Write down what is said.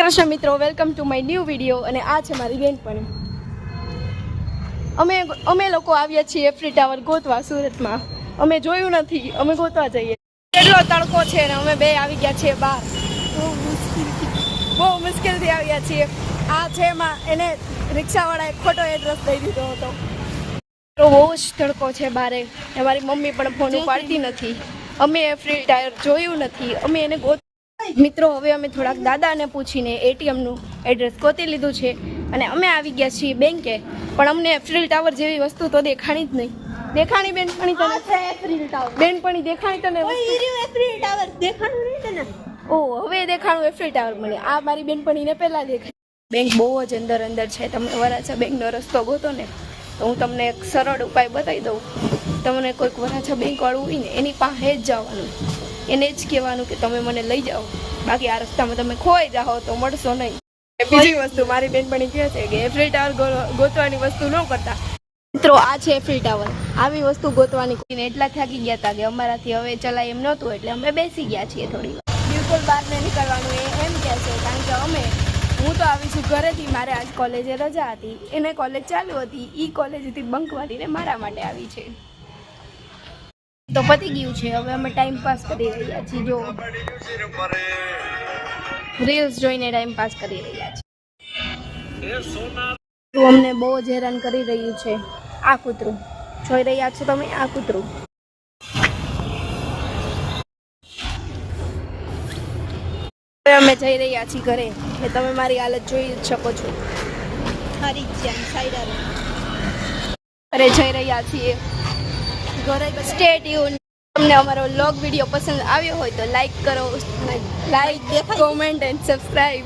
કૃષ્ણ મિત્રો, welcome to my new video. અને આ છે મારી બેનપણી. અમે લોકો આવ્યા છીએ એફ્રી ટાવર ગોતવા સુરતમાં. અમે જોયું નથી, અમે ગોતવા જઈએ. કેટલો તડકો છે ને અમે બે આવી ગયા છીએ બહાર. બહુ મુશ્કેલથી આવ્યા છીએ. આ છે એમાં એને રિક્ષાવાળાએ ખોટો એડ્રેસ દઈ દીધો હતો. બહુ જ તડકો છે બારે. મારી મમ્મી પણ ફોન ઉપાડતી નથી. અમે એફ્રી ટાવર જોયું નથી, અમે એને મિત્રો હવે અમે થોડાક દાદાને પૂછીને એટીએમનું એડ્રેસ ગોતી લીધું છે અને અમે આવી ગયા છીએ બેંકે. પણ અમને એફ્રિલ ટાવર જેવી વસ્તુ તો દેખાણી જ નહીં. દેખાણી બેનપણી તને? એફ્રિલ ટાવર બેનપણી દેખાણી તને? એફ્રિલ ટાવર દેખાણું નહીં તને? ઓ હવે દેખાણું એફ્રિલ ટાવર મને. આ મારી બેનપણીને પહેલા દેખાય. બેંક બહુ જ અંદર છે. તમે વરાછા બેંકનો રસ્તો ગોતો ને તો હું તમને એક સરળ ઉપાય બતાવી દઉં. તમને કોઈક વરાછા બેંક વાળું હોય ને એની પાસે જ જવાનું, એને જ કહેવાનું કે તમે મને લઈ જાઓ. બાકી આ રસ્તામાં તમે ખોઈ જાઓ તો મળશો નહીં. બીજી વસ્તુ મારી બેનપણી કહે છે કે એફ્રિલ ટાવર ગોતવાની વસ્તુ ન કરતા. મિત્રો આ છે એફ્રિલ ટાવર. આવી વસ્તુ ગોતવાની કોઈને એટલા થાકી ગયા હતા કે અમારાથી હવે ચલાય એમ નહોતું, એટલે અમે બેસી ગયા છીએ થોડી વાર. બિલકુલ બહાર નહીં નીકળવાનું એમ કહે છે, કારણ કે હું તો આવી છું ઘરેથી. મારે આજ કોલેજે રજા હતી, એને કોલેજ ચાલુ હતી. એ કોલેજથી બંક મારીને મારા માટે આવી છે. તો પતી ગયું છે. હવે અમે ટાઈમ પાસ કરી રહ્યા છીએ. જો રીલ્સ જોઈને ટાઈમ પાસ કરી રહ્યા છીએ. અમને બહુ જ હેરાન કરી રહ્યું છે આ કૂતરું. જોઈ રહ્યા છો તમે આ કૂતરું. હવે અમે જઈ રહ્યા છીએ ઘરે. એટલે તમે મારી હાલત જોઈ જ શકો છો. ઘરે જઈ રહ્યા છીએ. Stay tune. તમને અમારો વ્લોગ વિડીયો પસંદ આવ્યો હોય તો લાઈક કરો, કોમેન્ટ એન્ડ સબસ્ક્રાઈબ.